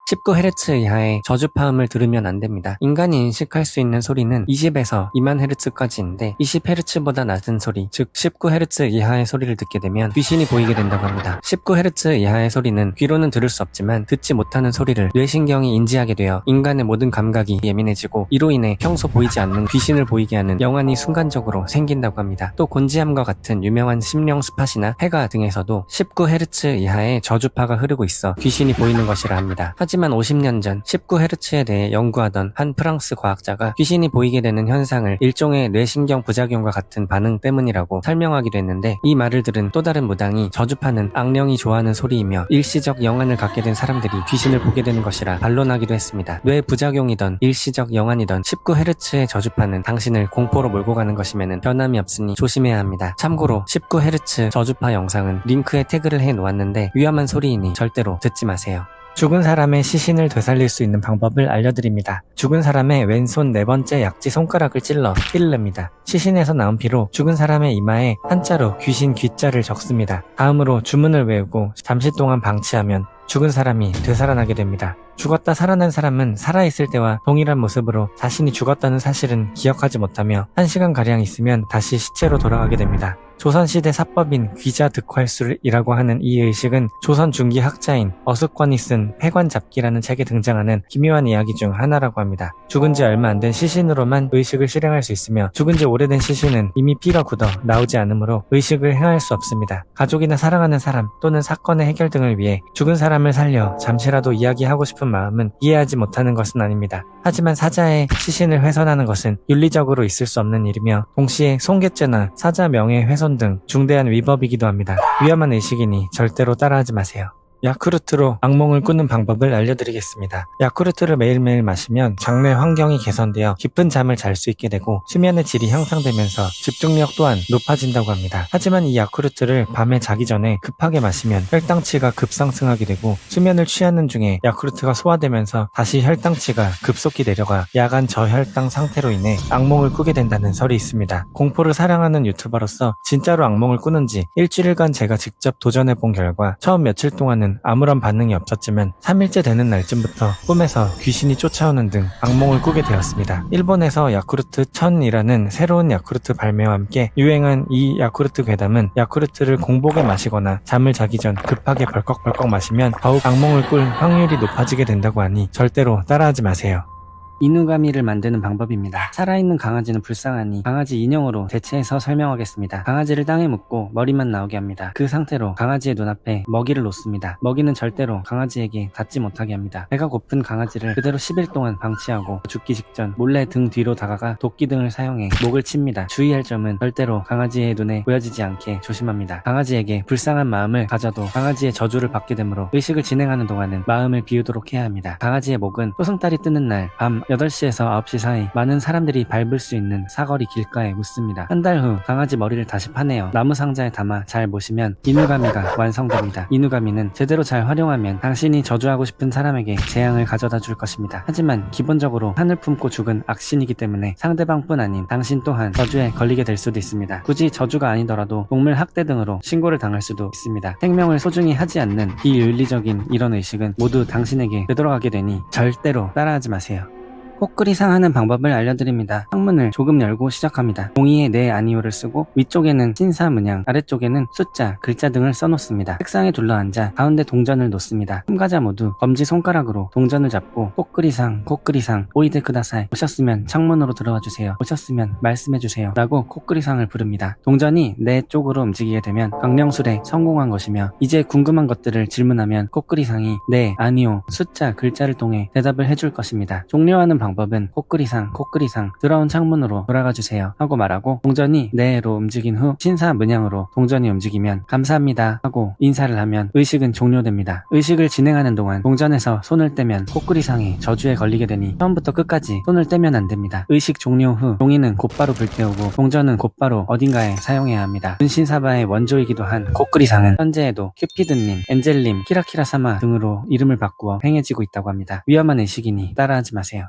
19Hz 이하의 저주파음을 들으면 안됩니다. 인간이 인식할 수 있는 소리는 20에서 2000Hz까지인데 20Hz보다 낮은 소리, 즉 19Hz 이하의 소리를 듣게 되면 귀신이 보이게 된다고 합니다. 19Hz 이하의 소리는 귀로는 들을 수 없지만 듣지 못하는 소리를 뇌신경이 인지하게 되어 인간의 모든 감각이 예민해지고 이로 인해 평소 보이지 않는 귀신을 보이게 하는 영안이 순간적으로 생긴다고 합니다. 또 곤지암과 같은 유명한 심령 스팟이나 해가 등에서도 19Hz 이하의 저주파가 흐르고 있어 귀신이 보이는 것이라 합니다. 하지만 50년 전 19Hz에 대해 연구하던 한 프랑스 과학자가 귀신이 보이게 되는 현상을 일종의 뇌신경 부작용과 같은 반응 때문이라고 설명하기도 했는데, 이 말을 들은 또 다른 무당이 저주파는 악령이 좋아하는 소리이며 일시적 영안을 갖게 된 사람들이 귀신을 보게 되는 것이라 반론하기도 했습니다. 뇌 부작용이던 일시적 영안이던 19Hz의 저주파는 당신을 공포로 몰고 가는 것임에는 변함이 없으니 조심해야 합니다. 참고로 19Hz 저주파 영상은 링크에 태그를 해 놓았는데 위험한 소리이니 절대로 듣지 마세요. 죽은 사람의 시신을 되살릴 수 있는 방법을 알려드립니다. 죽은 사람의 왼손 네 번째 약지 손가락을 찔러 피를 냅니다. 시신에서 나온 피로 죽은 사람의 이마에 한자로 귀신 귀자를 적습니다. 다음으로 주문을 외우고 잠시 동안 방치하면 죽은 사람이 되살아나게 됩니다. 죽었다 살아난 사람은 살아있을 때와 동일한 모습으로 자신이 죽었다는 사실은 기억하지 못하며 1시간가량 있으면 다시 시체로 돌아가게 됩니다. 조선시대 사법인 귀자득활술이라고 하는 이 의식은 조선 중기 학자인 어숙권이 쓴 폐관잡기라는 책에 등장하는 기묘한 이야기 중 하나라고 합니다. 죽은 지 얼마 안 된 시신으로만 의식을 실행할 수 있으며 죽은 지 오래된 시신은 이미 피가 굳어 나오지 않으므로 의식을 행할 수 없습니다. 가족이나 사랑하는 사람 또는 사건의 해결 등을 위해 죽은 사람을 살려 잠시라도 이야기하고 싶은 마음은 이해하지 못하는 것은 아닙니다. 하지만 사자의 시신을 훼손하는 것은 윤리적으로 있을 수 없는 일이며 동시에 송괴죄나 사자 명예훼손 등 중대한 위법이기도 합니다. 위험한 의식이니 절대로 따라하지 마세요. 야쿠르트로 악몽을 꾸는 방법을 알려드리겠습니다. 야쿠르트를 매일매일 마시면 장내 환경이 개선되어 깊은 잠을 잘 수 있게 되고 수면의 질이 향상되면서 집중력 또한 높아진다고 합니다. 하지만 이 야쿠르트를 밤에 자기 전에 급하게 마시면 혈당치가 급상승하게 되고 수면을 취하는 중에 야쿠르트가 소화되면서 다시 혈당치가 급속히 내려가 야간 저혈당 상태로 인해 악몽을 꾸게 된다는 설이 있습니다. 공포를 사랑하는 유튜버로서 진짜로 악몽을 꾸는지 일주일간 제가 직접 도전해본 결과 처음 며칠 동안은 아무런 반응이 없었지만 3일째 되는 날쯤부터 꿈에서 귀신이 쫓아오는 등 악몽을 꾸게 되었습니다. 일본에서 야쿠르트 1000이라는 새로운 야쿠르트 발매와 함께 유행한 이 야쿠르트 괴담은 야쿠르트를 공복에 마시거나 잠을 자기 전 급하게 벌컥벌컥 마시면 더욱 악몽을 꿀 확률이 높아지게 된다고 하니 절대로 따라하지 마세요. 이누가미를 만드는 방법입니다. 살아있는 강아지는 불쌍하니 강아지 인형으로 대체해서 설명하겠습니다. 강아지를 땅에 묻고 머리만 나오게 합니다. 그 상태로 강아지의 눈앞에 먹이를 놓습니다. 먹이는 절대로 강아지에게 닿지 못하게 합니다. 배가 고픈 강아지를 그대로 10일 동안 방치하고 죽기 직전 몰래 등 뒤로 다가가 도끼 등을 사용해 목을 칩니다. 주의할 점은 절대로 강아지의 눈에 보여지지 않게 조심합니다. 강아지에게 불쌍한 마음을 가져도 강아지의 저주를 받게 되므로 의식을 진행하는 동안은 마음을 비우도록 해야 합니다. 강아지의 목은 소승달이 뜨는 날 밤 8시에서 9시 사이 많은 사람들이 밟을 수 있는 사거리 길가에 묻습니다. 한 달 후 강아지 머리를 다시 파내어 나무 상자에 담아 잘 모시면 이누가미가 완성됩니다. 이누가미는 제대로 잘 활용하면 당신이 저주하고 싶은 사람에게 재앙을 가져다 줄 것입니다. 하지만 기본적으로 한을 품고 죽은 악신이기 때문에 상대방뿐 아닌 당신 또한 저주에 걸리게 될 수도 있습니다. 굳이 저주가 아니더라도 동물 학대 등으로 신고를 당할 수도 있습니다. 생명을 소중히 하지 않는 비윤리적인 이런 의식은 모두 당신에게 되돌아가게 되니 절대로 따라하지 마세요. 코끼리상 하는 방법을 알려드립니다. 창문을 조금 열고 시작합니다. 종이에 네 아니오를 쓰고 위쪽에는 신사 문양, 아래쪽에는 숫자, 글자 등을 써놓습니다. 책상에 둘러앉아 가운데 동전을 놓습니다. 참가자 모두 검지손가락으로 동전을 잡고 코끼리상 오이데 쿠다사이, 오셨으면 창문으로 들어와 주세요, 오셨으면 말씀해주세요 라고 코끼리상을 부릅니다. 동전이 네 쪽으로 움직이게 되면 강령술에 성공한 것이며 이제 궁금한 것들을 질문하면 코끼리상이 네, 아니오, 숫자, 글자를 통해 대답을 해줄 것입니다. 종료하는 방법은 코끼리상 들어온 창문으로 돌아가주세요 하고 말하고 동전이 네로 움직인 후 신사 문양으로 동전이 움직이면 감사합니다 하고 인사를 하면 의식은 종료됩니다. 의식을 진행하는 동안 동전에서 손을 떼면 코끼리상이 저주에 걸리게 되니 처음부터 끝까지 손을 떼면 안됩니다. 의식 종료 후 종이는 곧바로 불태우고 동전은 곧바로 어딘가에 사용해야 합니다. 분신사바의 원조이기도 한 코끼리상은 현재에도 큐피드님, 엔젤님, 키라키라사마 등으로 이름을 바꾸어 행해지고 있다고 합니다. 위험한 의식이니 따라하지 마세요.